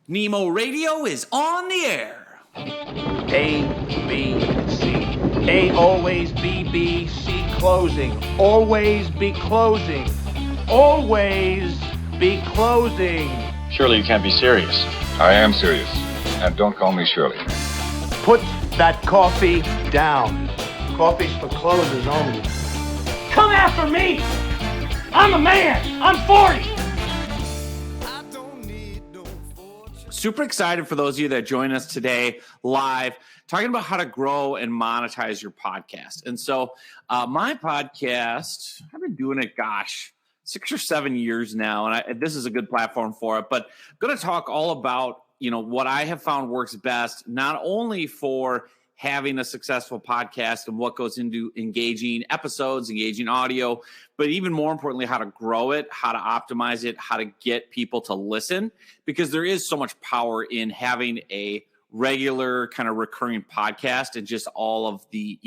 Nemo Radio is on the air. A, B, C. A, always B, B, C, closing. Always be closing. Always be closing. Surely you can't be serious. I am serious. And don't call me Shirley. Put that coffee down. Coffee's for closers only. Come after me! I'm a man! I'm 40! Super excited for those of you that join us today live, talking about how to grow and monetize your podcast. And so my podcast, I've been doing it, 6 or 7 years now, and this is a good platform for it. But I'm going to talk all about, what I have found works best, not only for having a successful podcast and what goes into engaging episodes, engaging audio, but even more importantly, how to grow it, how to optimize it, how to get people to listen, because there is so much power in having a regular kind of recurring podcast and just all of the,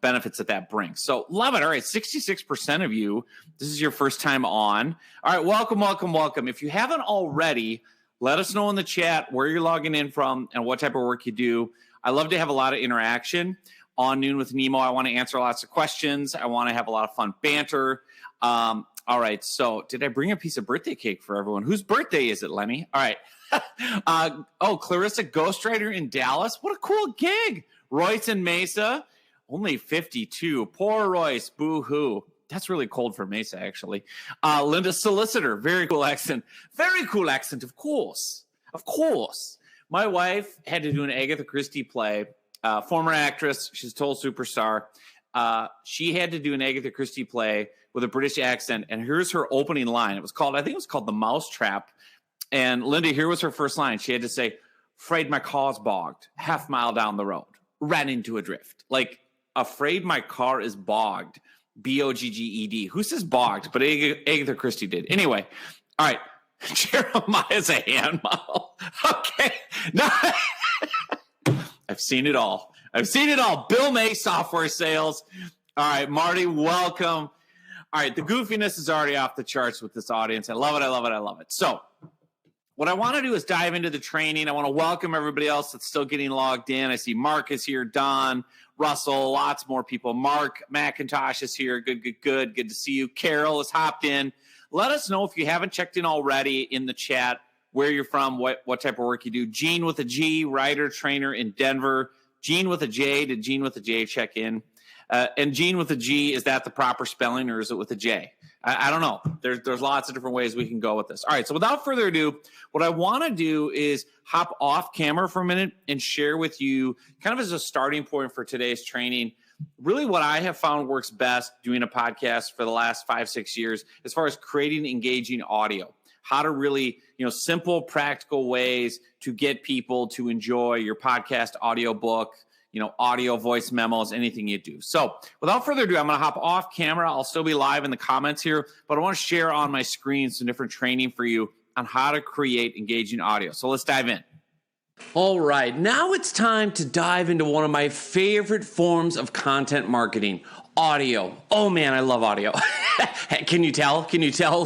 benefits that brings. So love it. All right. 66% of you, this is your first time on. All right. Welcome. If you haven't already, let us know in the chat where you're logging in from and what type of work you do. I love to have a lot of interaction on Noon with Nemo. I want to answer lots of questions. I want to have a lot of fun banter. All right. So did I bring a piece of birthday cake for everyone? Whose birthday is it, Lenny? All right. Clarissa Ghostwriter in Dallas. What a cool gig. Royce in Mesa. Only 52. Poor Royce. Boo-hoo. That's really cold for Mesa, actually. Linda Solicitor. Very cool accent. Of course. My wife had to do an Agatha Christie play. Former actress. She's a total superstar. She had to do an Agatha Christie play with a British accent. And here's her opening line. I think it was called The Mousetrap. And Linda, here was her first line. She had to say, "Afraid my car's bogged, half mile down the road, ran into a drift." Like, afraid my car is bogged, B-O-G-G-E-D. Who says bogged? But Agatha Christie did. Anyway, all right. Jeremiah's a hand model. Okay. No. I've seen it all. Bill May, software sales. All right, Marty, welcome. All right, the goofiness is already off the charts with this audience. I love it. So what I want to do is dive into the training. I want to welcome everybody else that's still getting logged in. I see Mark is here, Don, Russell, lots more people. Mark McIntosh is here. Good. Good to see you. Carol has hopped in. Let us know if you haven't checked in already in the chat, where you're from, what type of work you do. Gene with a G, writer, trainer in Denver. Gene with a J, did Gene with a J check in? And Gene with a G, is that the proper spelling or is it with a J? I don't know. There's lots of different ways we can go with this. All right, so without further ado, what I want to do is hop off camera for a minute and share with you, kind of as a starting point for today's training, really what I have found works best doing a podcast for the last 5-6 years as far as creating engaging audio. How to really, simple, practical ways to get people to enjoy your podcast, audiobook, audio, voice memos, anything you do. So without further ado, I'm going to hop off camera. I'll still be live in the comments here, but I want to share on my screen some different training for you on how to create engaging audio. So let's dive in. All right, now it's time to dive into one of my favorite forms of content marketing, audio. Oh man, I love audio. Can you tell,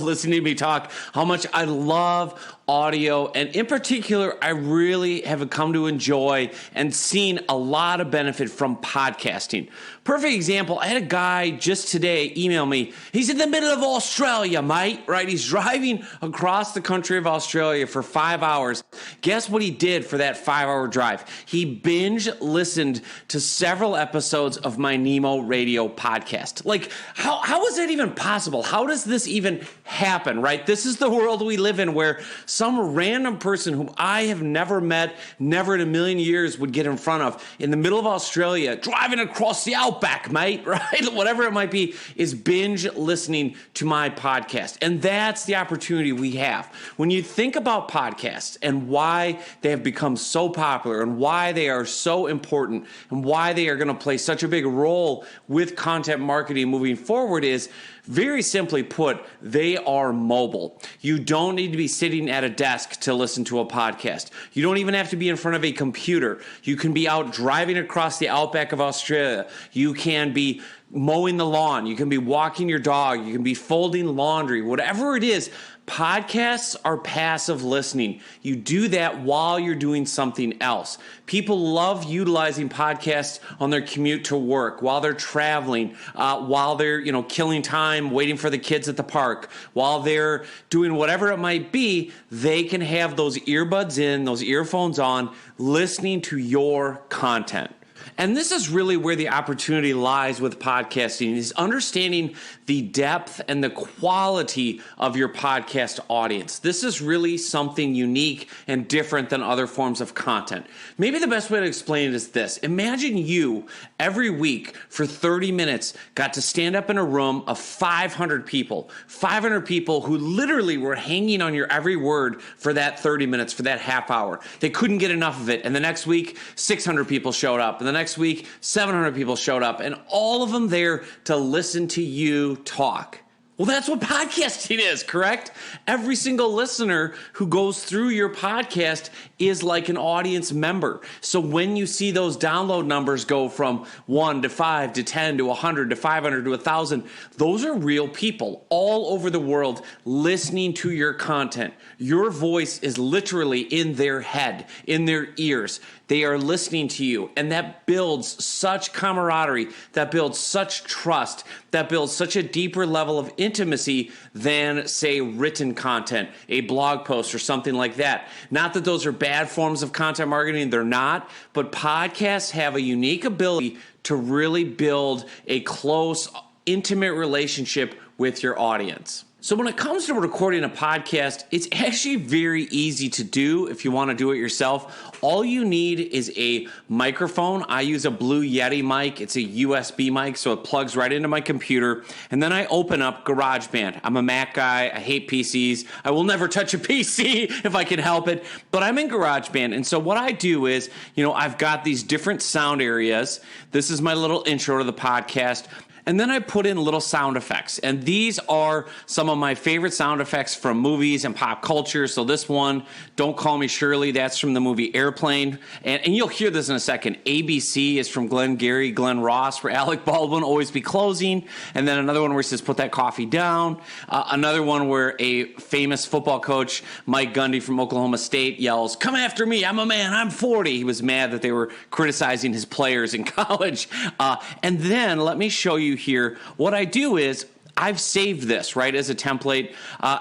listening to me talk, how much I love audio? And in particular, I really have come to enjoy and seen a lot of benefit from podcasting. Perfect example, I had a guy just today email me. He's in the middle of Australia, mate, right? He's driving across the country of Australia for 5 hours. Guess what he did for that 5-hour drive? He binge listened to several episodes of my Nemo Radio podcast. Like, how is that even possible? How does this even happen, right? This is the world we live in, where some random person whom I have never met, never in a million years would get in front of, in the middle of Australia, driving across the outback, mate, right? Whatever it might be, is binge listening to my podcast. And that's the opportunity we have. When you think about podcasts and why they have become so popular and why they are so important and why they are going to play such a big role with content marketing moving forward, is very simply put, they are mobile. You don't need to be sitting at a desk to listen to a podcast. You don't even have to be in front of a computer. You can be out driving across the outback of Australia. You can be mowing the lawn. You can be walking your dog. You can be folding laundry. Whatever it is, Podcasts are passive listening. You do that while you're doing something else. People love utilizing podcasts on their commute to work, while they're traveling, while they're killing time waiting for the kids at the park, while they're doing whatever it might be. They can have those earbuds in, those earphones on, listening to your content. And this is really where the opportunity lies with podcasting, is understanding the depth and the quality of your podcast audience. This is really something unique and different than other forms of content. Maybe the best way to explain it is this. Imagine you every week for 30 minutes got to stand up in a room of 500 people who literally were hanging on your every word for that 30 minutes, for that half hour. They couldn't get enough of it. And the next week, 600 people showed up. And the next week, 700 people showed up, and all of them there to listen to you talk. Well, that's what podcasting is, correct? Every single listener who goes through your podcast is like an audience member. So when you see those download numbers go from 1 to 5 to 10 to 100 to 500 to 1,000, those are real people all over the world listening to your content. Your voice is literally in their head, in their ears. They are listening to you, and that builds such camaraderie, that builds such trust, that builds such a deeper level of intimacy than, say, written content, a blog post or something like that. Not that those are bad forms of content marketing, they're not, but podcasts have a unique ability to really build a close, intimate relationship with your audience. So when it comes to recording a podcast, it's actually very easy to do if you want to do it yourself. All you need is a microphone. I use a Blue Yeti mic. It's a USB mic, so it plugs right into my computer. And then I open up GarageBand. I'm a Mac guy. I hate PCs. I will never touch a PC if I can help it. But I'm in GarageBand. And so what I do is, I've got these different sound areas. This is my little intro to the podcast. And then I put in little sound effects. And these are some of my favorite sound effects from movies and pop culture. So this one, Don't Call Me Shirley, that's from the movie Airplane. And you'll hear this in a second. ABC is from Glengarry Glen Ross, where Alec Baldwin always be closing. And then another one where it says, put that coffee down. Another one where a famous football coach, Mike Gundy from Oklahoma State, yells, come after me, I'm a man, I'm 40. He was mad that they were criticizing his players in college. And then let me show you here. What I do is I've saved this, right, as a template.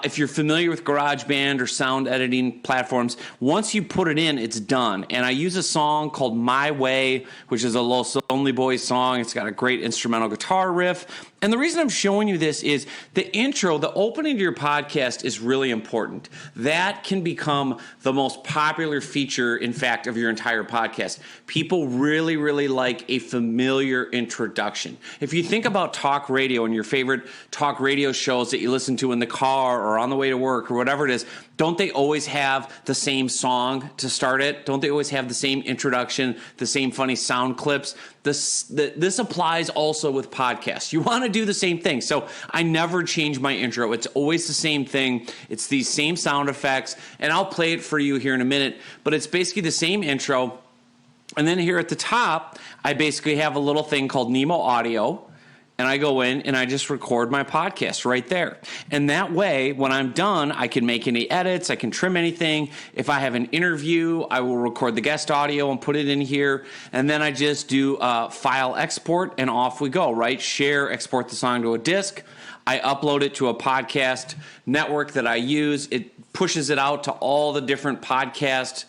If you're familiar with GarageBand or sound editing platforms, once you put it in, it's done. And I use a song called My Way, which is a Los Lonely Boys song. It's got a great instrumental guitar riff. And the reason I'm showing you this is the intro, the opening to your podcast is really important. That can become the most popular feature, in fact, of your entire podcast. People really, really like a familiar introduction. If you think about talk radio and your favorite talk radio shows that you listen to in the car or on the way to work or whatever it is, don't they always have the same song to start it? Don't they always have the same introduction, the same funny sound clips? This applies also with podcasts. You want to do the same thing. So I never change my intro. It's always the same thing. It's these same sound effects, and I'll play it for you here in a minute, but it's basically the same intro. And then here at the top, I basically have a little thing called Nemo Audio. And I go in and I just record my podcast right there. And that way, when I'm done, I can make any edits. I can trim anything. If I have an interview, I will record the guest audio and put it in here. And then I just do file export and off we go, right? Share, export the song to a disk. I upload it to a podcast network that I use. It pushes it out to all the different podcast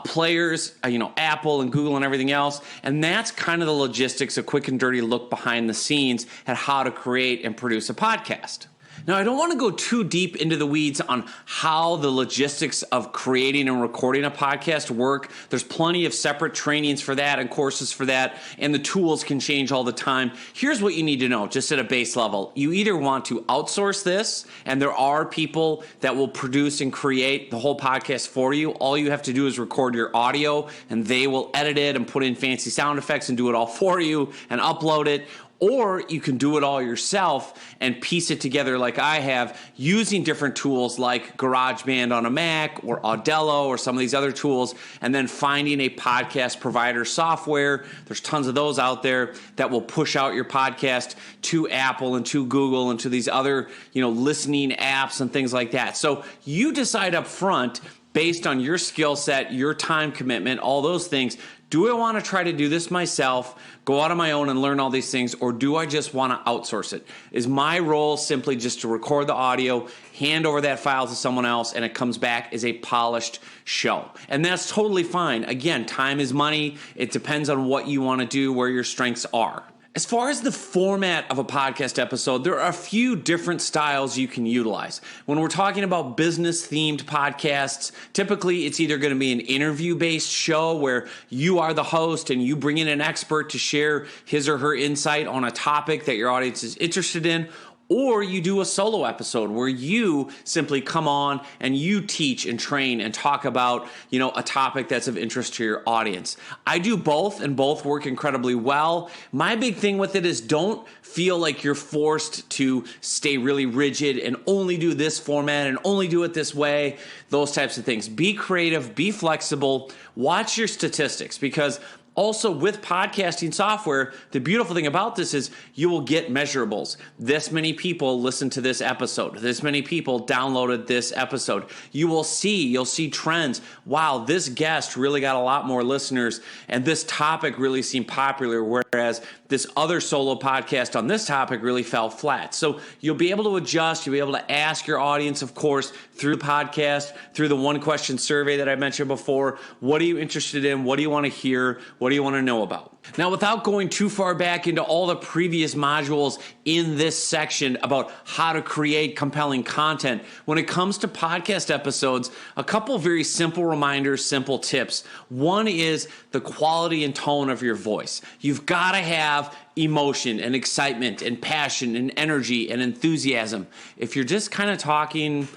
players, Apple and Google and everything else. And that's kind of the logistics, a quick and dirty look behind the scenes at how to create and produce a podcast. Now, I don't want to go too deep into the weeds on how the logistics of creating and recording a podcast work. There's plenty of separate trainings for that and courses for that, and the tools can change all the time. Here's what you need to know, just at a base level. You either want to outsource this, and there are people that will produce and create the whole podcast for you. All you have to do is record your audio, and they will edit it and put in fancy sound effects and do it all for you and upload it. Or you can do it all yourself and piece it together like I have using different tools like GarageBand on a Mac or Audello or some of these other tools, and then finding a podcast provider software. There's tons of those out there that will push out your podcast to Apple and to Google and to these other, listening apps and things like that. So you decide up front based on your skill set, your time commitment, all those things. Do I want to try to do this myself, go out on my own and learn all these things, or do I just want to outsource it? Is my role simply just to record the audio, hand over that file to someone else, and it comes back as a polished show? And that's totally fine. Again, time is money. It depends on what you want to do, where your strengths are. As far as the format of a podcast episode, there are a few different styles you can utilize. When we're talking about business-themed podcasts, typically it's either going to be an interview-based show where you are the host and you bring in an expert to share his or her insight on a topic that your audience is interested in, or you do a solo episode where you simply come on and you teach and train and talk about, a topic that's of interest to your audience. I do both, and both work incredibly well. My big thing with it is don't feel like you're forced to stay really rigid and only do this format and only do it this way, those types of things. Be creative, be flexible, watch your statistics, because also, with podcasting software, the beautiful thing about this is you will get measurables. This many people listened to this episode. This many people downloaded this episode. You'll see trends. Wow, this guest really got a lot more listeners, and this topic really seemed popular, whereas this other solo podcast on this topic really fell flat. So you'll be able to adjust. You'll be able to ask your audience, of course, through the podcast, through the one-question survey that I mentioned before. What are you interested in? What do you want to hear? What do you want to know about? Now, without going too far back into all the previous modules in this section about how to create compelling content, when it comes to podcast episodes, a couple very simple reminders, simple tips. One is the quality and tone of your voice. You've got to have emotion and excitement and passion and energy and enthusiasm. If you're just kind of talking,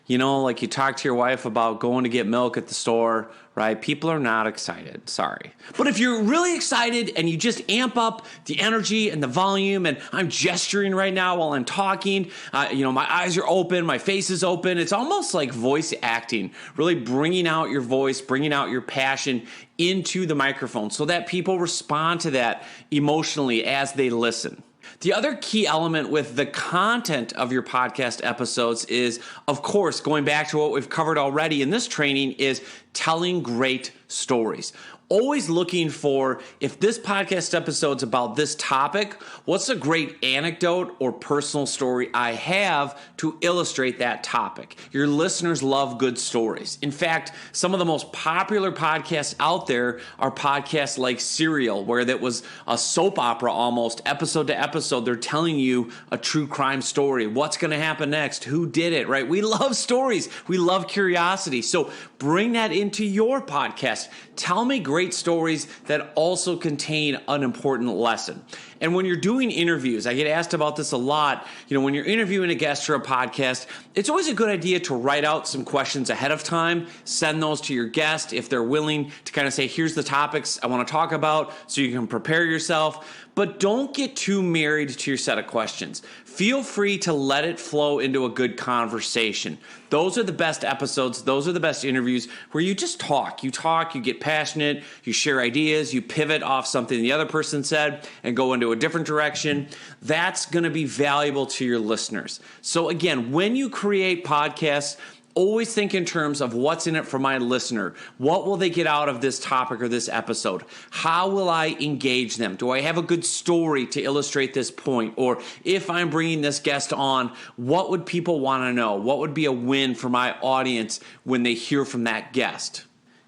like you talk to your wife about going to get milk at the store, right? People are not excited. Sorry. But if you're really excited and you just amp up the energy and the volume, and I'm gesturing right now while I'm talking, my eyes are open, my face is open. It's almost like voice acting, really bringing out your voice, bringing out your passion into the microphone so that people respond to that emotionally as they listen. The other key element with the content of your podcast episodes is, of course, going back to what we've covered already in this training, is telling great stories. Always looking for, if this podcast episode's about this topic, what's a great anecdote or personal story I have to illustrate that topic? Your listeners love good stories. In fact, some of the most popular podcasts out there are podcasts like Serial, where that was a soap opera almost, episode to episode. They're telling you a true crime story. What's going to happen next? Who did it, right? We love stories. We love curiosity. So bring that into your podcast. Tell me great stories that also contain an important lesson. And when you're doing interviews, I get asked about this a lot. When you're interviewing a guest for a podcast, it's always a good idea to write out some questions ahead of time, send those to your guest if they're willing to kind of say, here's the topics I want to talk about, so you can prepare yourself. But don't get too married to your set of questions. Feel free to let it flow into a good conversation. Those are the best episodes. Those are the best interviews where you just talk. You get passionate, you share ideas, you pivot off something the other person said and go into a different direction. That's going to be valuable to your listeners. So again, when you create podcasts, always think in terms of what's in it for my listener. What will they get out of this topic or this episode? How will I engage them? Do I have a good story to illustrate this point? Or if I'm bringing this guest on, what would people want to know? What would be a win for my audience when they hear from that guest?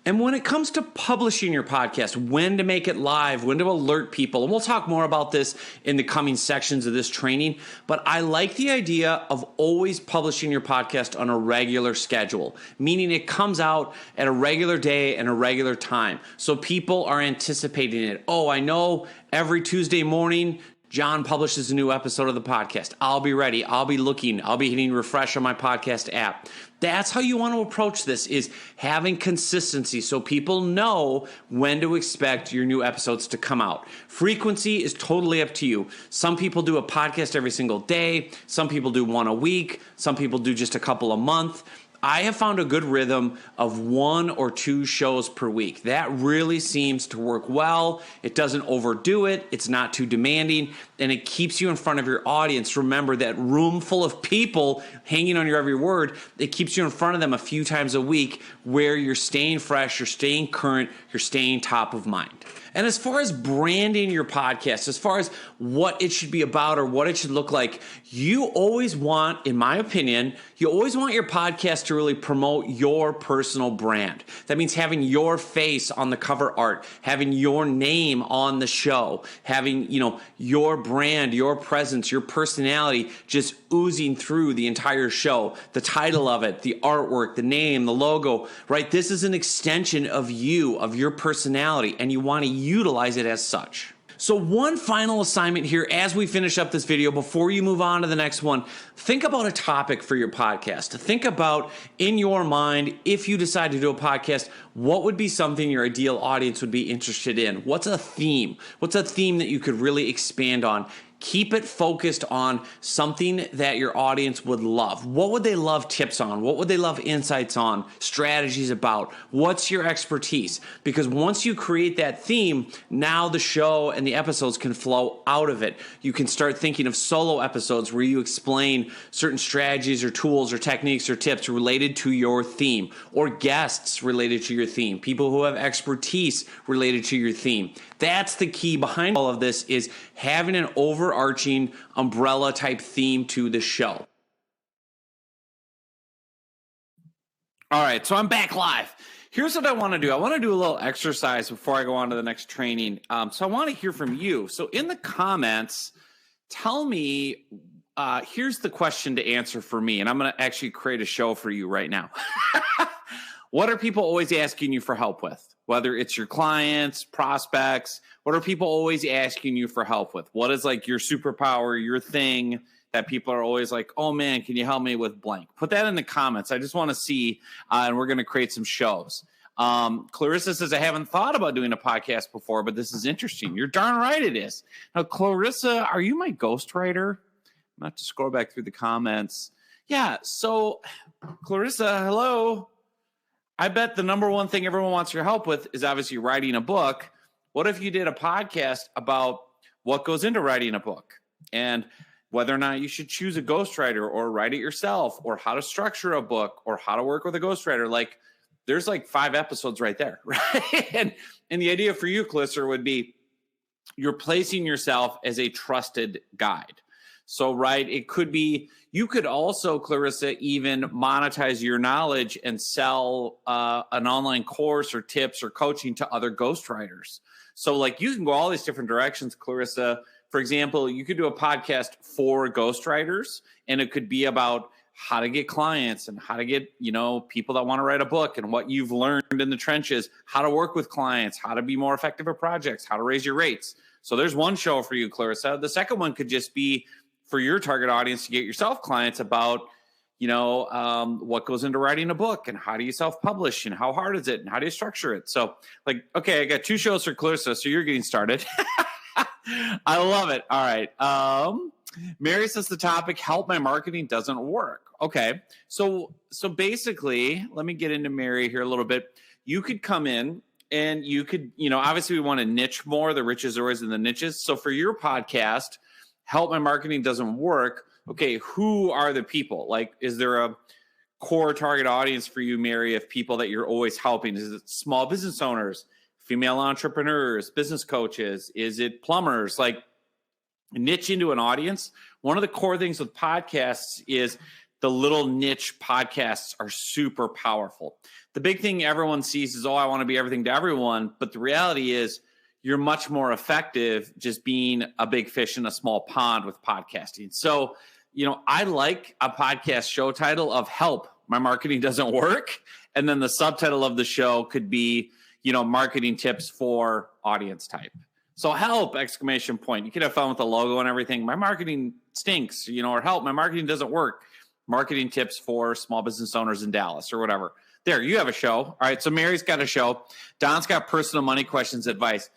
And when it comes to publishing your podcast, when to make it live, when to alert people, and we'll talk more about this in the coming sections of this training, but I like the idea of always publishing your podcast on a regular schedule, meaning it comes out at a regular day and a regular time. So people are anticipating it. Oh, I know every Tuesday morning, John publishes a new episode of the podcast. I'll be ready. I'll be looking. I'll be hitting refresh on my podcast app. That's how you want to approach this, is having consistency so people know when to expect your new episodes to come out. Frequency is totally up to you. Some people do a podcast every single day. Some people do one a week. Some people do just a couple a month. I have found a good rhythm of 1 or 2 shows per week. That really seems to work well. It doesn't overdo it. It's not too demanding, and it keeps you in front of your audience. Remember, that room full of people hanging on your every word, it keeps you in front of them a few times a week where you're staying fresh, you're staying current, you're staying top of mind. And as far as branding your podcast, as far as what it should be about or what it should look like, you always want, in my opinion, you always want your podcast to really promote your personal brand. That means having your face on the cover art, having your name on the show, having, your brand, your presence, your personality just oozing through the entire show. The title of it, the artwork, the name, the logo, right? This is an extension of you, of your personality, and you want to utilize it as such. So one final assignment here as we finish up this video before you move on to the next one, think about a topic for your podcast. Think about, in your mind, if you decide to do a podcast, what would be something your ideal audience would be interested in? What's a theme? What's a theme that you could really expand on? Keep it focused on something that your audience would love. What would they love tips on? What would they love insights on? Strategies about? What's your expertise? Because once you create that theme, now the show and the episodes can flow out of it. You can start thinking of solo episodes where you explain certain strategies or tools or techniques or tips related to your theme, or guests related to your theme, people who have expertise related to your theme. That's the key behind all of this, is having an overarching umbrella type theme to the show. All right, so I'm back live. Here's what I want to do. I want to do a little exercise before I go on to the next training. So I want to hear from you. So in the comments, tell me, here's the question to answer for me, and I'm going to actually create a show for you right now. What are people always asking you for help with? Whether it's your clients, prospects, what are people always asking you for help with? What is like your superpower, your thing that people are always like, oh man, can you help me with blank? Put that in the comments. I just want to see, and we're going to create some shows. Clarissa says, I haven't thought about doing a podcast before, but this is interesting. You're darn right it is. Now, Clarissa, are you my ghostwriter? I'm going to scroll back through the comments. Yeah, so Clarissa, hello. I bet the number one thing everyone wants your help with is obviously writing a book. What if you did a podcast about what goes into writing a book and whether or not you should choose a ghostwriter or write it yourself, or how to structure a book, or how to work with a ghostwriter? Like, there's like 5 episodes right there, right? And the idea for you, Clarissa, would be you're placing yourself as a trusted guide. So, right, it could be, you could also, Clarissa, even monetize your knowledge and sell an online course or tips or coaching to other ghostwriters. So, like, you can go all these different directions, Clarissa. For example, you could do a podcast for ghostwriters, and it could be about how to get clients and how to get, people that want to write a book, and what you've learned in the trenches, how to work with clients, how to be more effective at projects, how to raise your rates. So there's one show for you, Clarissa. The second one could just be for your target audience to get yourself clients about, what goes into writing a book, and how do you self-publish, and how hard is it, and how do you structure it? So, like, okay, I got 2 shows for Clarissa, so you're getting started. I love it. All right. Mary says the topic, help my marketing doesn't work. Okay. So basically, let me get into Mary here a little bit. You could come in and you could, obviously we want to niche more. The riches are always in the niches. So for your podcast, help my marketing doesn't work. Okay. Who are the people? Like, is there a core target audience for you, Mary, of people that you're always helping? Is it small business owners, female entrepreneurs, business coaches? Is it plumbers? Like, niche into an audience. One of the core things with podcasts is the little niche podcasts are super powerful. The big thing everyone sees is, I want to be everything to everyone. But the reality is you're much more effective just being a big fish in a small pond with podcasting. So, I like a podcast show title of Help, My Marketing Doesn't Work. And then the subtitle of the show could be, marketing tips for audience type. So help, exclamation point. You could have fun with the logo and everything. My marketing stinks, or help, my marketing doesn't work. marketing tips for small business owners in Dallas or whatever. There, you have a show. All right, so Mary's got a show. Don's got personal money questions advice.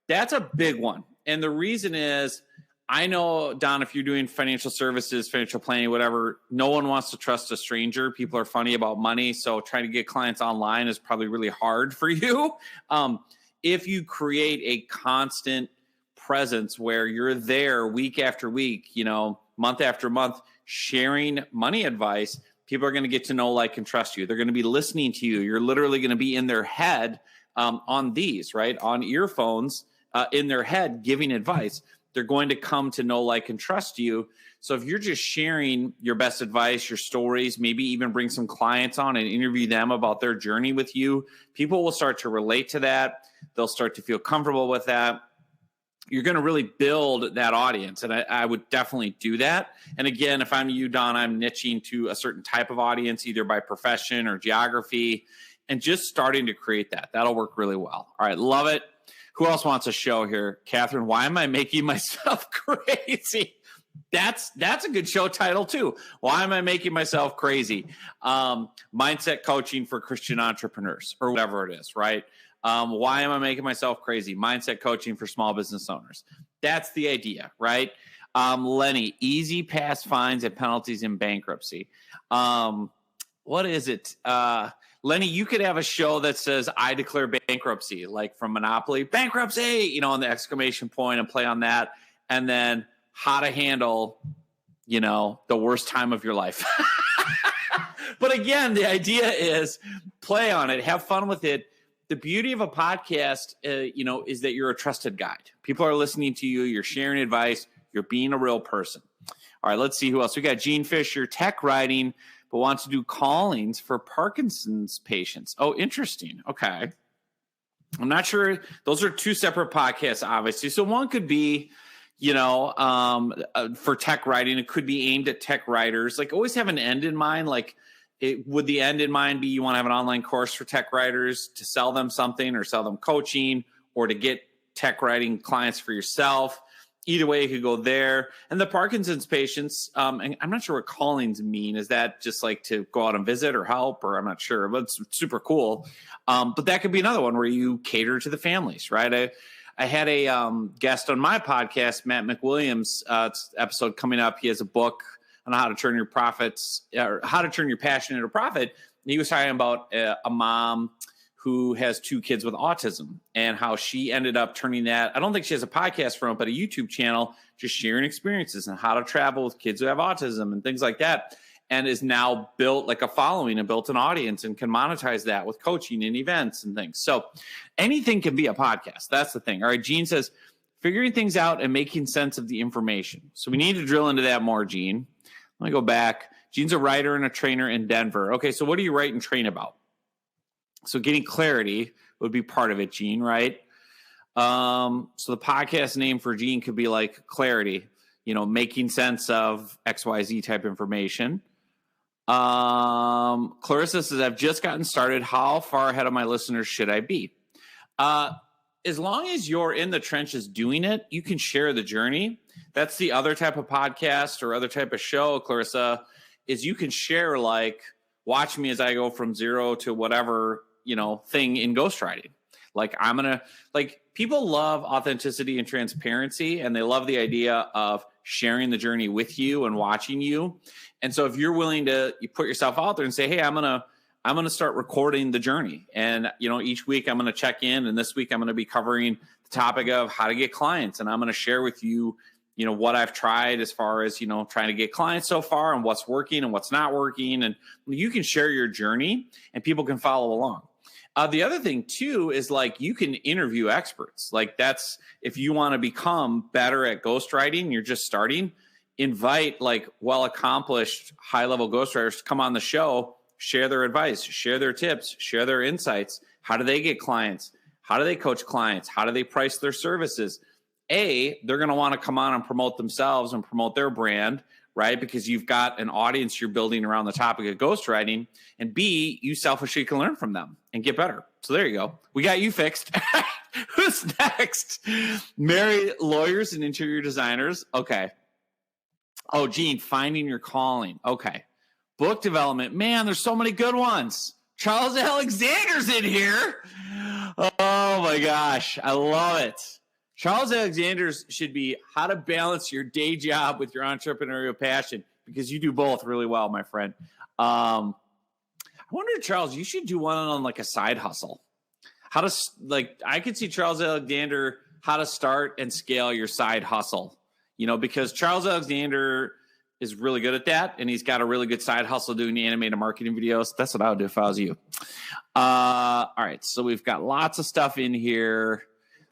That's a big one. And the reason is, I know, Don, if you're doing financial services, financial planning, whatever, no one wants to trust a stranger. People are funny about money. So trying to get clients online is probably really hard for you. If you create a constant presence where you're there week after week, month after month, sharing money advice, people are going to get to know, like, and trust you. They're going to be listening to you. You're literally going to be in their head on these, right? On earphones in their head giving advice. They're going to come to know, like, and trust you. So if you're just sharing your best advice, your stories, maybe even bring some clients on and interview them about their journey with you, people will start to relate to that. They'll start to feel comfortable with that. You're going to really build that audience. And I would definitely do that. And again, if I'm you, Don, I'm niching to a certain type of audience, either by profession or geography, and just starting to create that. That'll work really well. All right. Love it. Who else wants a show here? Catherine, why am I making myself crazy? That's a good show title too. Why am I making myself crazy? Mindset coaching for Christian entrepreneurs or whatever it is, right? Why am I making myself crazy? Mindset coaching for small business owners. That's the idea, right? Lenny, easy pass fines and penalties in bankruptcy. What is it? Lenny, you could have a show that says, I declare bankruptcy, like from Monopoly, bankruptcy, on the exclamation point, and play on that. And then how to handle, the worst time of your life. But again, the idea is play on it, have fun with it. The beauty of a podcast, is that you're a trusted guide. People are listening to you. You're sharing advice. You're being a real person. All right, let's see who else. We got Gene Fisher, tech writing, but wants to do callings for Parkinson's patients. Oh, interesting. Okay. I'm not sure. Those are two separate podcasts, obviously. So one could be, for tech writing. It could be aimed at tech writers. Like, always have an end in mind. Like, would the end in mind be you want to have an online course for tech writers to sell them something or sell them coaching or to get tech writing clients for yourself? Either way, you could go there. And the Parkinson's patients, and I'm not sure what callings mean. Is that just like to go out and visit or help? Or I'm not sure, but it's super cool. But that could be another one where you cater to the families, right? I had a guest on my podcast, Matt McWilliams, episode coming up. He has a book on how to turn your profits, or how to turn your passion into profit. And he was talking about a mom who has two kids with autism and how she ended up turning that. I don't think she has a podcast from it, but a YouTube channel, just sharing experiences and how to travel with kids who have autism and things like that. And is now built like a following and built an audience and can monetize that with coaching and events and things. So anything can be a podcast. That's the thing. All right. Gene says, figuring things out and making sense of the information. So we need to drill into that more, Gene. Let me go back. Gene's a writer and a trainer in Denver. Okay. So what do you write and train about? So getting clarity would be part of it, Gene, right? So the podcast name for Gene could be like clarity, making sense of XYZ type information. Clarissa says, I've just gotten started. How far ahead of my listeners should I be? As long as you're in the trenches doing it, you can share the journey. That's the other type of podcast or other type of show, Clarissa, is you can share, like, watch me as I go from zero to whatever, thing in ghostwriting. Like, people love authenticity and transparency, and they love the idea of sharing the journey with you and watching you. And so if you're willing to put yourself out there and say, hey, I'm going to start recording the journey. And, each week I'm going to check in. And this week I'm going to be covering the topic of how to get clients. And I'm going to share with you, what I've tried as far as, trying to get clients so far and what's working and what's not working. And you can share your journey and people can follow along. The other thing too is, like, you can interview experts. Like, that's, if you want to become better at ghostwriting, you're just starting, invite like well-accomplished high-level ghostwriters to come on the show, share their advice, share their tips, share their insights. How do they get clients? How do they coach clients? How do they price their services? They're going to want to come on and promote themselves and promote their brand, right? Because you've got an audience you're building around the topic of ghostwriting. And B, you selfishly can learn from them and get better. So there you go. We got you fixed. Who's next? Mary, lawyers and interior designers. Okay. Oh, Gene, finding your calling. Okay. book development. Man, there's so many good ones. Charles Alexander's in here. Oh my gosh, I love it. Charles Alexander's should be how to balance your day job with your entrepreneurial passion, because you do both really well, my friend. I wonder, Charles, you should do one on like a side hustle. I could see Charles Alexander, how to start and scale your side hustle, because Charles Alexander is really good at that. And he's got a really good side hustle doing animated marketing videos. That's what I would do if I was you. All right. So we've got lots of stuff in here.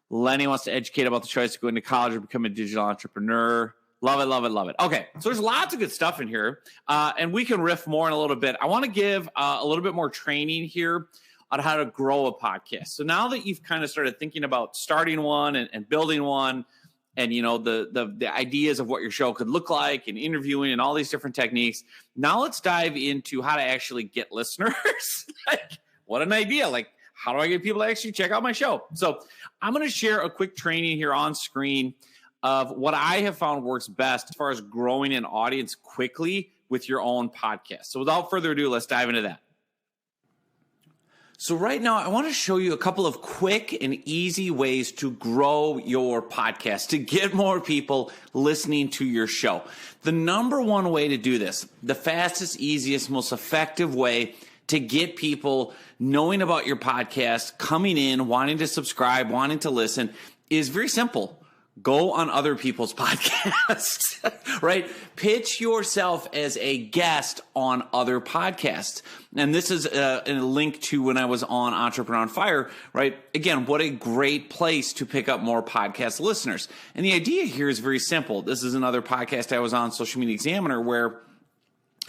Lenny wants to educate about the choice of going to college or becoming a digital entrepreneur. Love it, love it, love it. Okay, so there's lots of good stuff in here, and we can riff more in a little bit. I want to give a little bit more training here on how to grow a podcast. So now that you've kind of started thinking about starting one and building one, and the ideas of what your show could look like and interviewing and all these different techniques, now let's dive into how to actually get listeners. Like, what an idea. Like, how do I get people to actually check out my show? So I'm going to share a quick training here on screen of what I have found works best as far as growing an audience quickly with your own podcast. So without further ado, let's dive into that. So right now, I want to show you a couple of quick and easy ways to grow your podcast, to get more people listening to your show. The number one way to do this, the fastest, easiest, most effective way to get people knowing about your podcast, coming in, wanting to subscribe, wanting to listen, is very simple. Go on other people's podcasts, right? Pitch yourself as a guest on other podcasts. And this is a link to when I was on Entrepreneur on Fire, right? Again, what a great place to pick up more podcast listeners. And the idea here is very simple. This is another podcast I was on, Social Media Examiner, where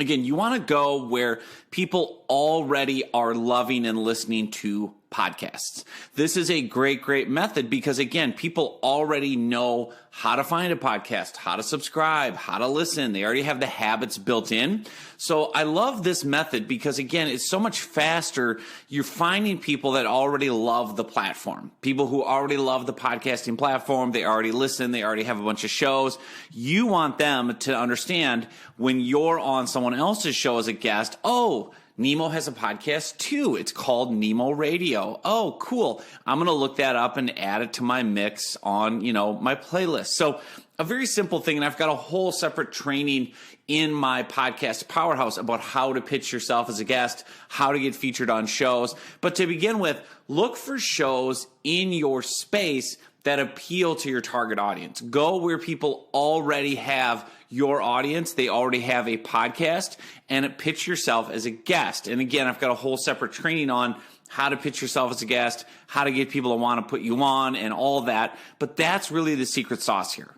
again, you want to go where people already are loving and listening to podcasts. This is a great, great method because, again, people already know how to find a podcast, how to subscribe, how to listen. They already have the habits built in. So I love this method because, again, it's so much faster. You're finding people that already love the platform, people who already love the podcasting platform. They already listen. They already have a bunch of shows. You want them to understand when you're on someone else's show as a guest, oh, Nemo has a podcast too. It's called Nemo Radio. Oh, cool. I'm going to look that up and add it to my mix on, my playlist. So a very simple thing. And I've got a whole separate training in my podcast Powerhouse about how to pitch yourself as a guest, how to get featured on shows. But to begin with, look for shows in your space that appeal to your target audience. Go where people already have your audience. They already have a podcast, and pitch yourself as a guest. And again, I've got a whole separate training on how to pitch yourself as a guest, how to get people to want to put you on and all that. But that's really the secret sauce here.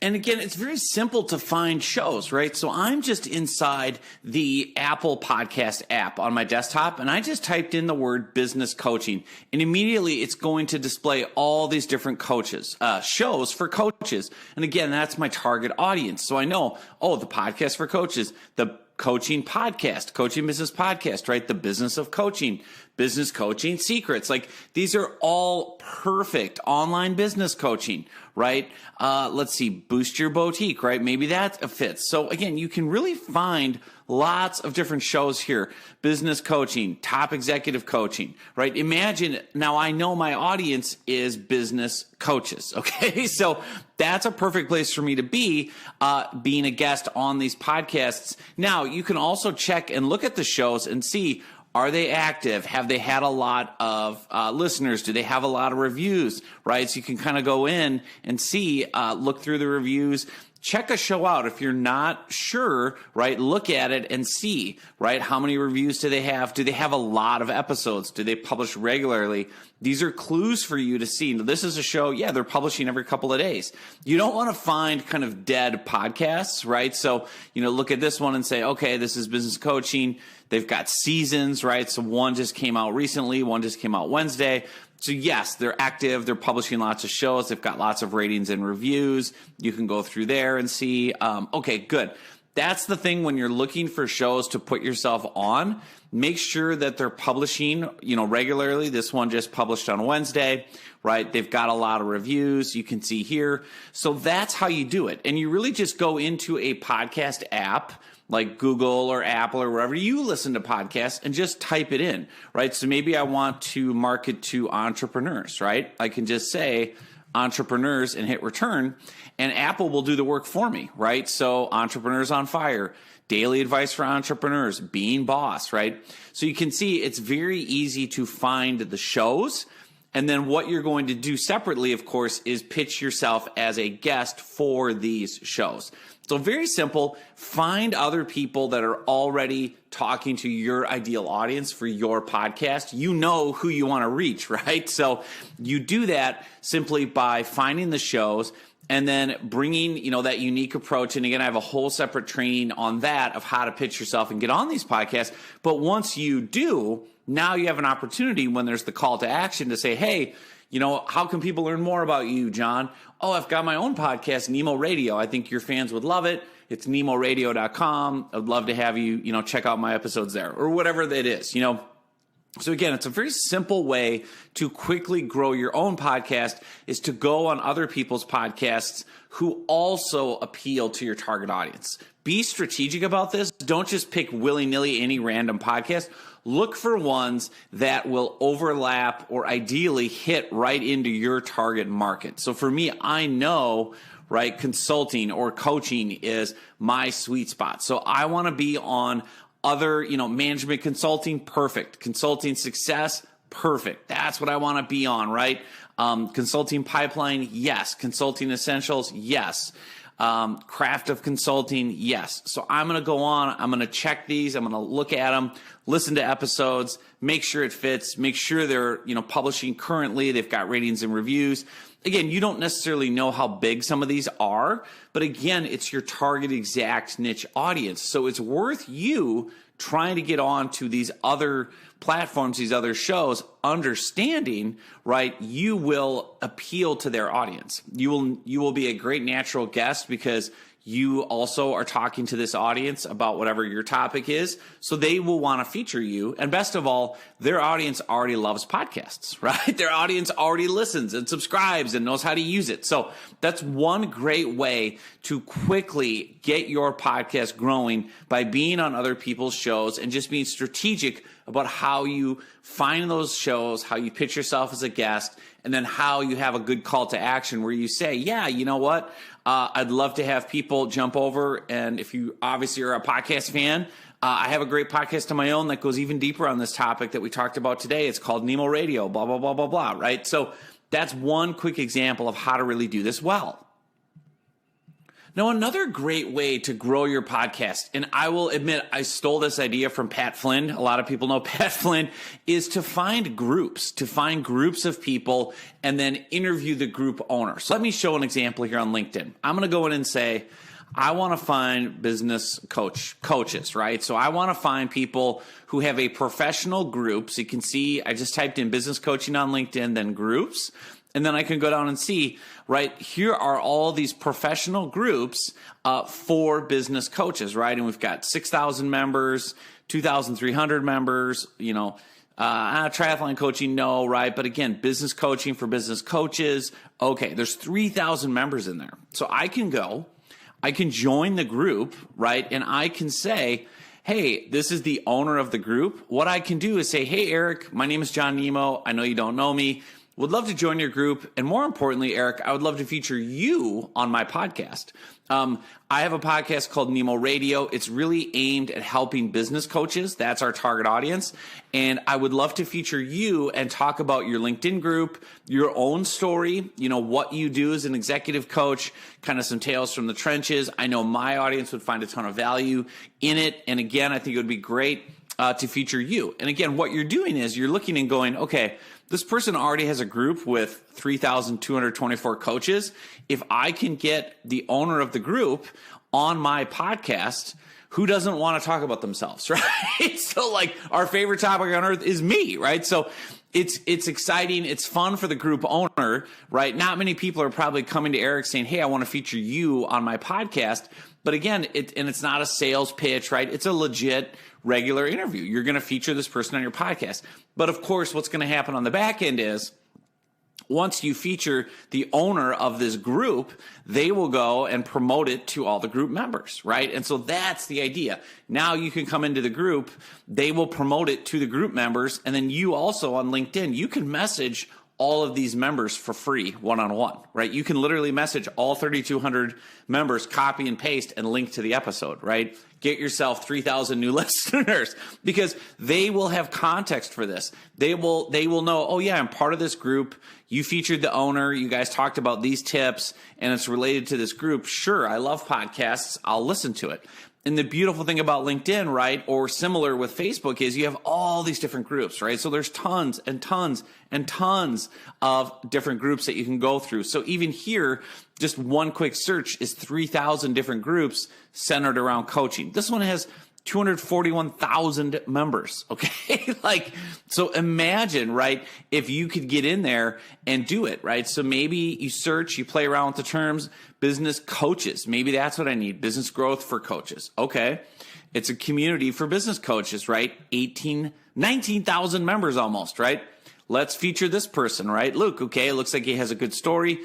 And again, it's very simple to find shows, right? So I'm just inside the Apple Podcast app on my desktop, and I just typed in the word business coaching, and immediately it's going to display all these different shows for coaches. And again, that's my target audience. So I know, the podcast for coaches, the coaching podcast, coaching business podcast, right? The business of coaching, business coaching secrets. Like, these are all perfect online business coaching, right? Let's see, boost your boutique, right? Maybe that fits. So again, you can really find lots of different shows here. Business coaching, top executive coaching, right? Imagine, now I know my audience is business coaches, okay? So that's a perfect place for me to be, being a guest on these podcasts. Now, you can also check and look at the shows and see, are they active? Have they had a lot of listeners? Do they have a lot of reviews, right? So you can kind of go in and see, look through the reviews, check a show out. If you're not sure, right, look at it and see, right, how many reviews do they have? Do they have a lot of episodes? Do they publish regularly? These are clues for you to see. Now, this is a show, they're publishing every couple of days. You don't want to find kind of dead podcasts, right? So, look at this one and say, okay, this is business coaching. They've got seasons, right? So one just came out recently, one just came out Wednesday. So yes, they're active. They're publishing lots of shows. They've got lots of ratings and reviews. You can go through there and see. Okay, good. That's the thing when you're looking for shows to put yourself on. Make sure that they're publishing, regularly. This one just published on Wednesday, right? They've got a lot of reviews. You can see here. So that's how you do it. And you really just go into a podcast app like Google or Apple or wherever you listen to podcasts and just type it in, right? So maybe I want to market to entrepreneurs, right? I can just say entrepreneurs and hit return, and Apple will do the work for me, right? So Entrepreneurs on Fire, daily advice for entrepreneurs, Being Boss, right? So you can see it's very easy to find the shows. And then what you're going to do separately, of course, is pitch yourself as a guest for these shows. So very simple. Find other people that are already talking to your ideal audience for your podcast. You know who you want to reach, right? So you do that simply by finding the shows and then bringing, that unique approach. And again, I have a whole separate training on that of how to pitch yourself and get on these podcasts. But once you do, now you have an opportunity when there's the call to action to say, hey, how can people learn more about you, John? Oh, I've got my own podcast, Nemo Radio. I think your fans would love it. It's nemoradio.com. I'd love to have you, check out my episodes there or whatever that is, So again, it's a very simple way to quickly grow your own podcast is to go on other people's podcasts who also appeal to your target audience. Be strategic about this. Don't just pick willy-nilly any random podcast. Look for ones that will overlap or ideally hit right into your target market. So for me, I know, right, consulting or coaching is my sweet spot. So I want to be on other, management consulting, perfect. Consulting success, perfect. That's what I want to be on, right? Consulting pipeline, yes. Consulting essentials, yes. Craft of consulting, yes. So I'm going to go on. I'm going to check these. I'm going to look at them, listen to episodes, make sure it fits, make sure they're, publishing currently. They've got ratings and reviews. Again, you don't necessarily know how big some of these are, but again, it's your target exact niche audience. So it's worth you trying to get on to these other platforms, these other shows, understanding, right, you will appeal to their audience. You will be a great natural guest because you also are talking to this audience about whatever your topic is. So they will want to feature you. And best of all, their audience already loves podcasts, right? Their audience already listens and subscribes and knows how to use it. So that's one great way to quickly get your podcast growing by being on other people's shows and just being strategic about how you find those shows, how you pitch yourself as a guest, and then how you have a good call to action where you say, yeah, you know what? I'd love to have people jump over. And if you obviously are a podcast fan, I have a great podcast of my own that goes even deeper on this topic that we talked about today. It's called Nemo Radio, blah, blah, blah, blah, blah, right? So that's one quick example of how to really do this well. Now, another great way to grow your podcast, and I will admit I stole this idea from Pat Flynn. A lot of people know Pat Flynn, is to find groups of people and then interview the group owner. So let me show an example here on LinkedIn. I'm going to go in and say, I want to find business coaches, right? So I want to find people who have a professional group. So you can see I just typed in business coaching on LinkedIn, then groups. And then I can go down and see, right, here are all these professional groups for business coaches, right? And we've got 6,000 members, 2,300 members, triathlon coaching, no, right? But again, business coaching for business coaches. Okay, there's 3,000 members in there. So I can join the group, right? And I can say, hey, this is the owner of the group. What I can do is say, hey, Eric, my name is John Nemo. I know you don't know me. Would love to join your group. And more importantly, Eric, I would love to feature you on my podcast. I have a podcast called Nemo Radio. It's really aimed at helping business coaches. That's our target audience. And I would love to feature you and talk about your LinkedIn group, your own story, what you do as an executive coach, kind of some tales from the trenches. I know my audience would find a ton of value in it. And again, I think it would be great to feature you. And again, what you're doing is you're looking and going, okay, this person already has a group with 3,224 coaches. If I can get the owner of the group on my podcast, who doesn't want to talk about themselves, right? So like our favorite topic on earth is me, right? So it's exciting. It's fun for the group owner, right? Not many people are probably coming to Eric saying, hey, I want to feature you on my podcast. But again, it's not a sales pitch, right? It's a legit regular interview. You're going to feature this person on your podcast. But of course, what's going to happen on the back end is once you feature the owner of this group, they will go and promote it to all the group members, right? And so that's the idea. Now you can come into the group, they will promote it to the group members, and then you also on LinkedIn, you can message all of these members for free one-on-one, right? You can literally message all 3,200 members, copy and paste, and link to the episode, right? Get yourself 3,000 new listeners because they will have context for this. They will know, oh yeah, I'm part of this group. You featured the owner. You guys talked about these tips and it's related to this group. Sure, I love podcasts. I'll listen to it. And the beautiful thing about LinkedIn, right, or similar with Facebook is you have all these different groups, right? So there's tons and tons and tons of different groups that you can go through. So even here, just one quick search is 3,000 different groups centered around coaching. This one has 241,000 members. Okay. So imagine, right, if you could get in there and do it, right? So maybe you search, you play around with the terms, business coaches. Maybe that's what I need. Business growth for coaches. Okay. It's a community for business coaches, right? 19,000 members almost, right? Let's feature this person, right? Luke. Okay. It looks like he has a good story.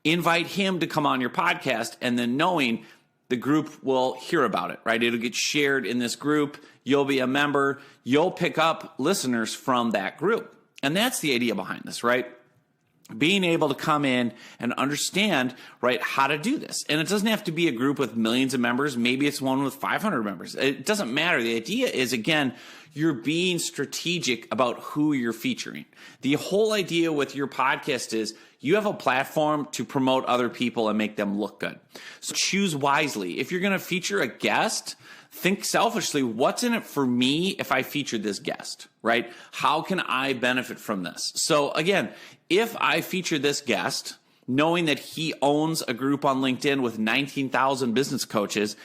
Invite him to come on your podcast and then knowing the group will hear about it, right? It'll get shared in this group. You'll be a member. You'll pick up listeners from that group. And that's the idea behind this, right? Being able to come in and understand, right, how to do this. And it doesn't have to be a group with millions of members. Maybe it's one with 500 members. It doesn't matter. The idea is, again, you're being strategic about who you're featuring. The whole idea with your podcast is you have a platform to promote other people and make them look good. So choose wisely. If you're going to feature a guest, think selfishly, what's in it for me if I feature this guest, right? How can I benefit from this? So again, if I feature this guest, knowing that he owns a group on LinkedIn with 19,000 business coaches,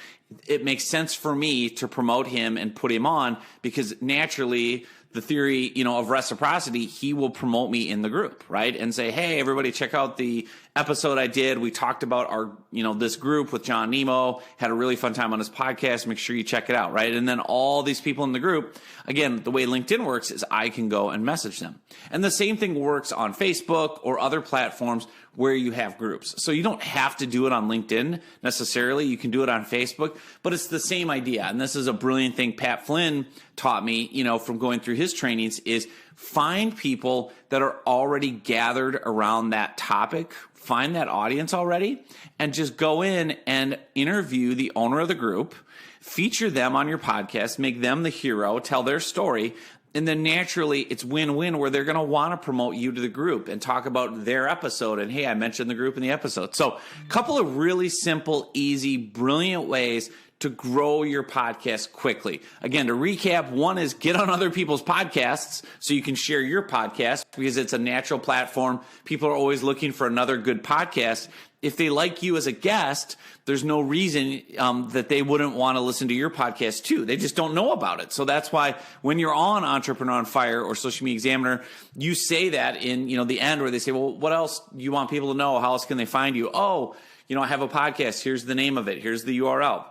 it makes sense for me to promote him and put him on because naturally the theory, of reciprocity, he will promote me in the group, right? And say, hey, everybody, check out the episode I did. We talked about our, this group with John Nemo, had a really fun time on his podcast. Make sure you check it out, right? And then all these people in the group, again, the way LinkedIn works is I can go and message them. And the same thing works on Facebook or other platforms where you have groups. So you don't have to do it on LinkedIn necessarily. You can do it on Facebook, but it's the same idea. And this is a brilliant thing Pat Flynn taught me, from going through his trainings is find people that are already gathered around that topic, find that audience already, and just go in and interview the owner of the group, feature them on your podcast, make them the hero, tell their story. And then naturally it's win-win where they're going to want to promote you to the group and talk about their episode. And hey, I mentioned the group in the episode. So a couple of really simple, easy, brilliant ways to grow your podcast quickly. Again, to recap, one is get on other people's podcasts so you can share your podcast because it's a natural platform. People are always looking for another good podcast. If they like you as a guest, there's no reason that they wouldn't want to listen to your podcast too. They just don't know about it. So that's why when you're on Entrepreneur on Fire or Social Media Examiner, you say that in the end where they say, well, what else do you want people to know? How else can they find you? Oh, I have a podcast. Here's the name of it. Here's the URL.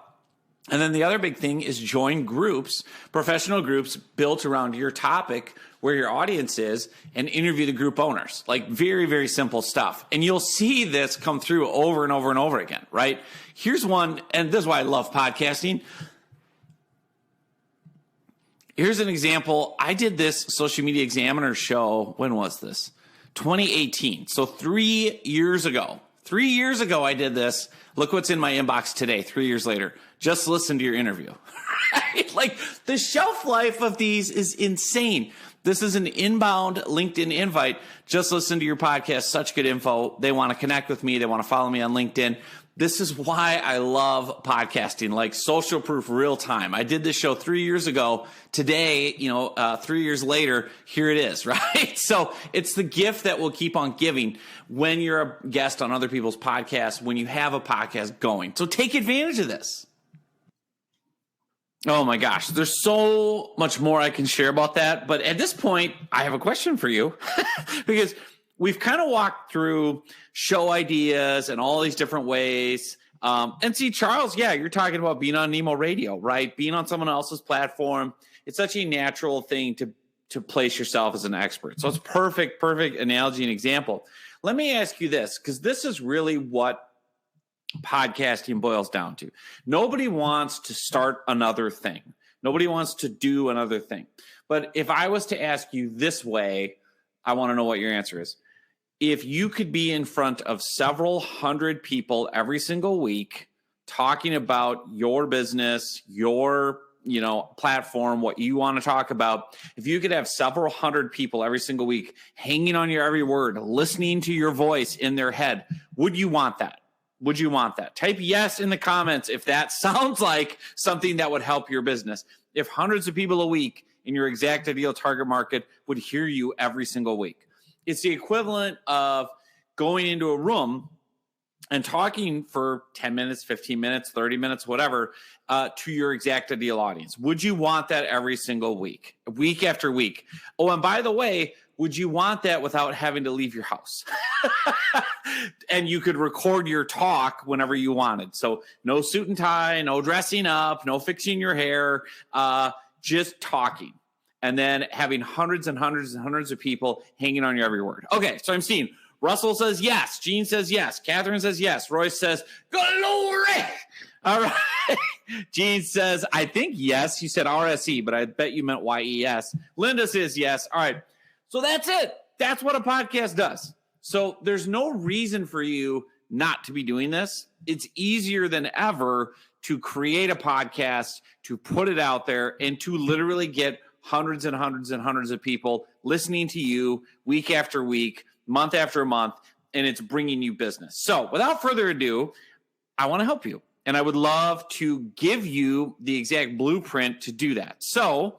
And then the other big thing is join groups, professional groups built around your topic where your audience is and interview the group owners. Like very, very simple stuff. And you'll see this come through over and over and over again, right? Here's one, and this is why I love podcasting. Here's an example. I did this Social Media Examiner show. When was this? 2018. So 3 years ago. 3 years ago, I did this. Look what's in my inbox today, 3 years later. Just listen to your interview. Right? Like the shelf life of these is insane. This is an inbound LinkedIn invite. Just listen to your podcast. Such good info. They want to connect with me. They want to follow me on LinkedIn. This is why I love podcasting, like social proof real time. I did this show 3 years ago. Today, 3 years later, here it is, right? So it's the gift that will keep on giving when you're a guest on other people's podcasts, when you have a podcast going. So take advantage of this. Oh my gosh, there's so much more I can share about that. But at this point, I have a question for you because we've kind of walked through show ideas and all these different ways. And see, Charles, yeah, you're talking about being on Nemo Radio, right? Being on someone else's platform. It's such a natural thing to to place yourself as an expert. So it's perfect analogy and example. Let me ask you this, because this is really what podcasting boils down to. Nobody wants to start another thing. Nobody wants to do another thing. But if I was to ask you this way, I want to know what your answer is. If you could be in front of several hundred people every single week talking about your business, your platform, what you want to talk about, if you could have several hundred people every single week hanging on your every word, listening to your voice in their head, would you want that? Would you want that? Type yes in the comments if that sounds like something that would help your business. If hundreds of people a week in your exact ideal target market would hear you every single week. It's the equivalent of going into a room and talking for 10 minutes, 15 minutes, 30 minutes, whatever, to your exact ideal audience. Would you want that every single week after week? Oh, and by the way, would you want that without having to leave your house? And you could record your talk whenever you wanted. So no suit and tie, no dressing up, no fixing your hair, just talking. And then having hundreds and hundreds and hundreds of people hanging on your every word. Okay, so I'm seeing Russell says yes. Gene says yes. Catherine says yes. Royce says, glory. All right. Gene says, I think yes. You said RSE, but I bet you meant YES. Linda says yes. All right. So that's it. That's what a podcast does. So there's no reason for you not to be doing this. It's easier than ever to create a podcast, to put it out there, and to literally get hundreds and hundreds and hundreds of people listening to you week after week, month after month, and it's bringing you business. So without further ado, I want to help you. And I would love to give you the exact blueprint to do that. So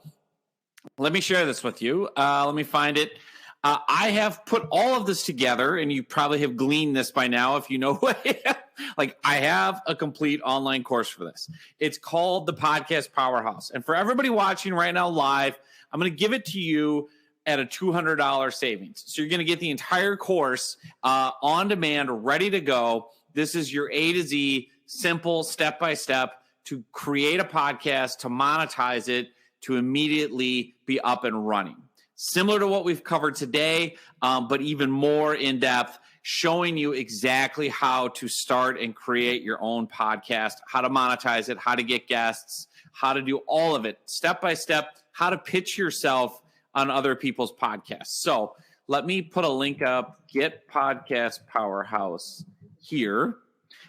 let me share this with you. Let me find it. I have put all of this together, and you probably have gleaned this by now if you know what I am. Like, I have a complete online course for this. It's called the Podcast Powerhouse. And for everybody watching right now live, I'm going to give it to you at a $200 savings. So you're going to get the entire course on demand, ready to go. This is your A to Z, simple, step-by-step to create a podcast, to monetize it, to immediately be up and running. Similar to what we've covered today, but even more in depth, showing you exactly how to start and create your own podcast, how to monetize it, how to get guests, how to do all of it, step by step, how to pitch yourself on other people's podcasts. So let me put a link up, Get Podcast Powerhouse here.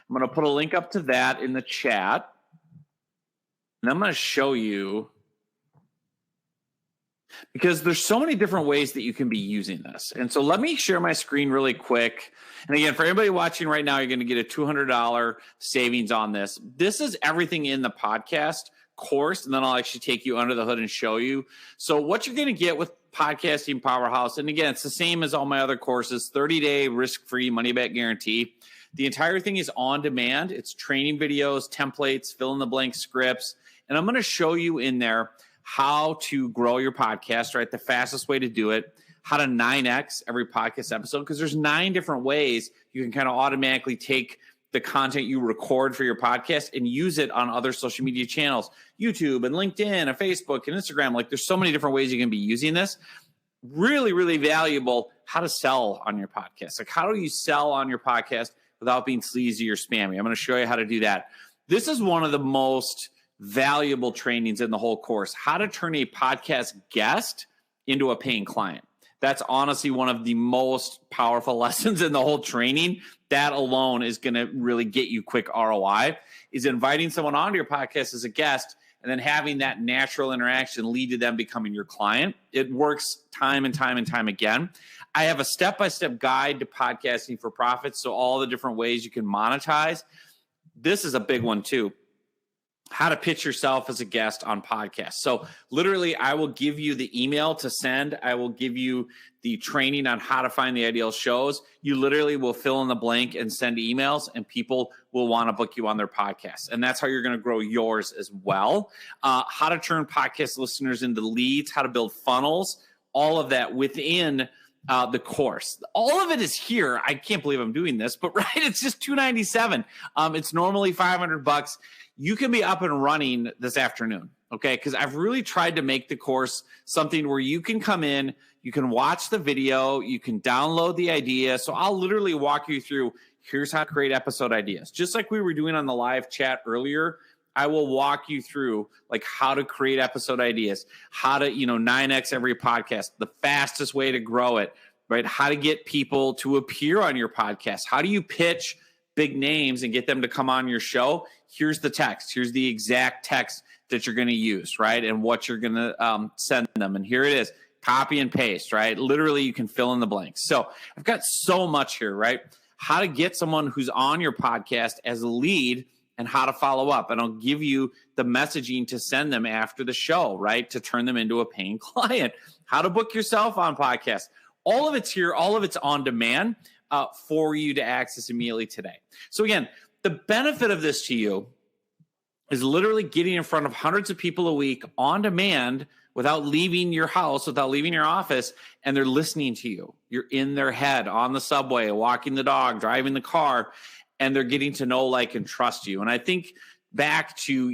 I'm going to put a link up to that in the chat. And I'm going to show you, because there's so many different ways that you can be using this. And so let me share my screen really quick. And again, for anybody watching right now, you're going to get a $200 savings on this. This is everything in the podcast course, and then I'll actually take you under the hood and show you. So what you're going to get with Podcasting Powerhouse, and again, it's the same as all my other courses, 30-day risk-free money-back guarantee. The entire thing is on demand. It's training videos, templates, fill-in-the-blank scripts, and I'm going to show you in there how to grow your podcast, right? The fastest way to do it, how to 9X every podcast episode, because there's 9 different ways you can kind of automatically take the content you record for your podcast and use it on other social media channels, YouTube and LinkedIn and Facebook and Instagram. Like, there's so many different ways you can be using this. Really, really valuable. How to sell on your podcast. Like, how do you sell on your podcast without being sleazy or spammy? I'm going to show you how to do that. This is one of the most valuable trainings in the whole course, how to turn a podcast guest into a paying client. That's honestly one of the most powerful lessons in the whole training. That alone is going to really get you quick ROI, is inviting someone onto your podcast as a guest and then having that natural interaction lead to them becoming your client. It works time and time and time again. I have a step-by-step guide to podcasting for profits, so all the different ways you can monetize. This is a big one too. How to pitch yourself as a guest on podcasts. So literally, I will give you the email to send. I will give you the training on how to find the ideal shows. You literally will fill in the blank and send emails, and people will want to book you on their podcast. And that's how you're going to grow yours as well. How to turn podcast listeners into leads, how to build funnels, all of that within the course. All of it is here. I can't believe I'm doing this, but right, it's just $297. It's normally $500. You can be up and running this afternoon. Okay. Because I've really tried to make the course something where you can come in, you can watch the video, you can download the idea. So I'll literally walk you through, here's how to create episode ideas. Just like we were doing on the live chat earlier, I will walk you through like how to create episode ideas, how to, 9X every podcast, the fastest way to grow it, right? How to get people to appear on your podcast. How do you pitch big names and get them to come on your show? Here's the text. Here's the exact text that you're going to use, right? And what you're going to send them. And here it is, copy and paste, right? Literally, you can fill in the blanks. So I've got so much here, right? How to get someone who's on your podcast as a lead and how to follow up. And I'll give you the messaging to send them after the show, right? To turn them into a paying client. How to book yourself on podcasts. All of it's here. All of it's on demand for you to access immediately today. So again, the benefit of this to you is literally getting in front of hundreds of people a week on demand without leaving your house, without leaving your office, and they're listening to you. You're in their head, on the subway, walking the dog, driving the car, and they're getting to know, like, and trust you. And I think back to,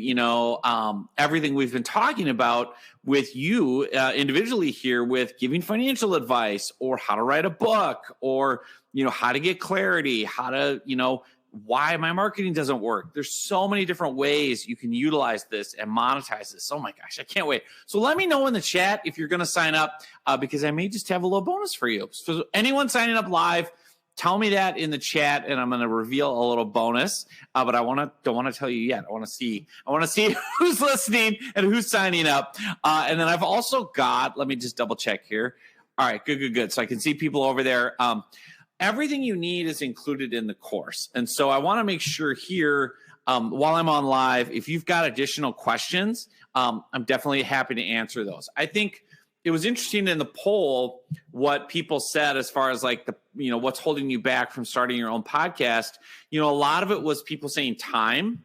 everything we've been talking about with you individually here with giving financial advice or how to write a book or, how to get clarity, how to, why my marketing doesn't work. There's so many different ways you can utilize this and monetize this. Oh my gosh, I can't wait. So let me know in the chat if you're going to sign up because I may just have a little bonus for you. So anyone signing up live, tell me that in the chat, and I'm going to reveal a little bonus. But don't want to tell you yet. I want to see who's listening and who's signing up. And then I've also got. Let me just double check here. All right, good. So I can see people over there. Everything you need is included in the course, and so I want to make sure here while I'm on live, if you've got additional questions, I'm definitely happy to answer those. I think it was interesting in the poll what people said as far as like what's holding you back from starting your own podcast. A lot of it was people saying time.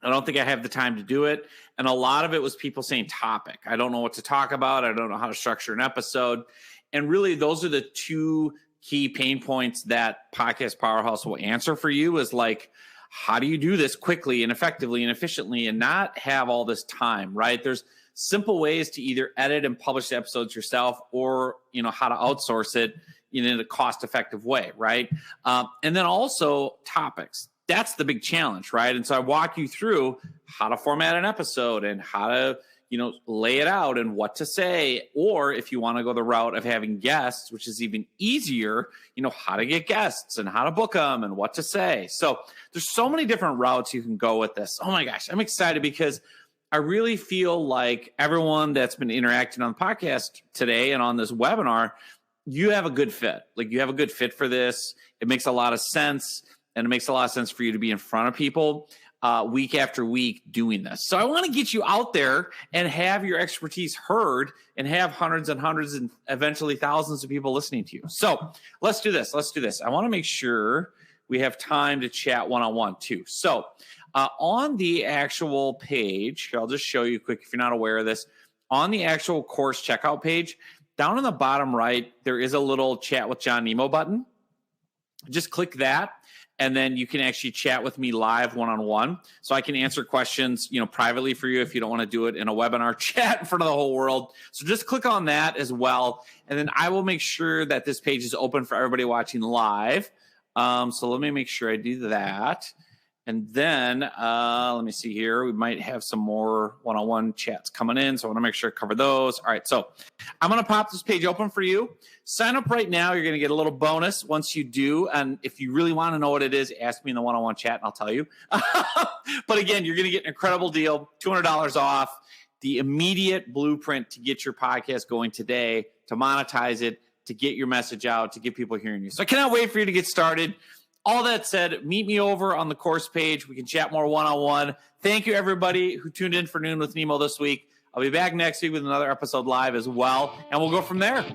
I don't think I have the time to do it. And a lot of it was people saying topic. I don't know what to talk about. I don't know how to structure an episode. And really those are the two key pain points that Podcast Powerhouse will answer for you is like, how do you do this quickly and effectively and efficiently and not have all this time, right? There's simple ways to either edit and publish the episodes yourself or, how to outsource it in a cost-effective way, right? And then also topics. That's the big challenge, right? And so I walk you through how to format an episode and how to, lay it out and what to say. Or if you want to go the route of having guests, which is even easier, how to get guests and how to book them and what to say. So there's so many different routes you can go with this. Oh my gosh, I'm excited because I really feel like everyone that's been interacting on the podcast today and on this webinar, you have a good fit. Like you have a good fit for this. It makes a lot of sense. And it makes a lot of sense for you to be in front of people week after week doing this. So I want to get you out there and have your expertise heard and have hundreds and hundreds and eventually thousands of people listening to you. So let's do this. I want to make sure we have time to chat one-on-one too. So on the actual page, I'll just show you quick if you're not aware of this. On the actual course checkout page, down in the bottom right, there is a little chat with John Nemo button. Just click that. And then you can actually chat with me live one-on-one. So I can answer questions, privately for you if you don't want to do it in a webinar chat in front of the whole world. So just click on that as well. And then I will make sure that this page is open for everybody watching live. So let me make sure I do that. And then let me see here. We might have some more one-on-one chats coming in. So I want to make sure I cover those. All right. So I'm going to pop this page open for you. Sign up right now. You're going to get a little bonus once you do. And if you really want to know what it is, ask me in the one-on-one chat and I'll tell you. But again, you're going to get an incredible deal, $200 off, the immediate blueprint to get your podcast going today, to monetize it, to get your message out, to get people hearing you. So I cannot wait for you to get started. All that said, meet me over on the course page. We can chat more one-on-one. Thank you, everybody who tuned in for Noon with Nemo this week. I'll be back next week with another episode live as well, and we'll go from there.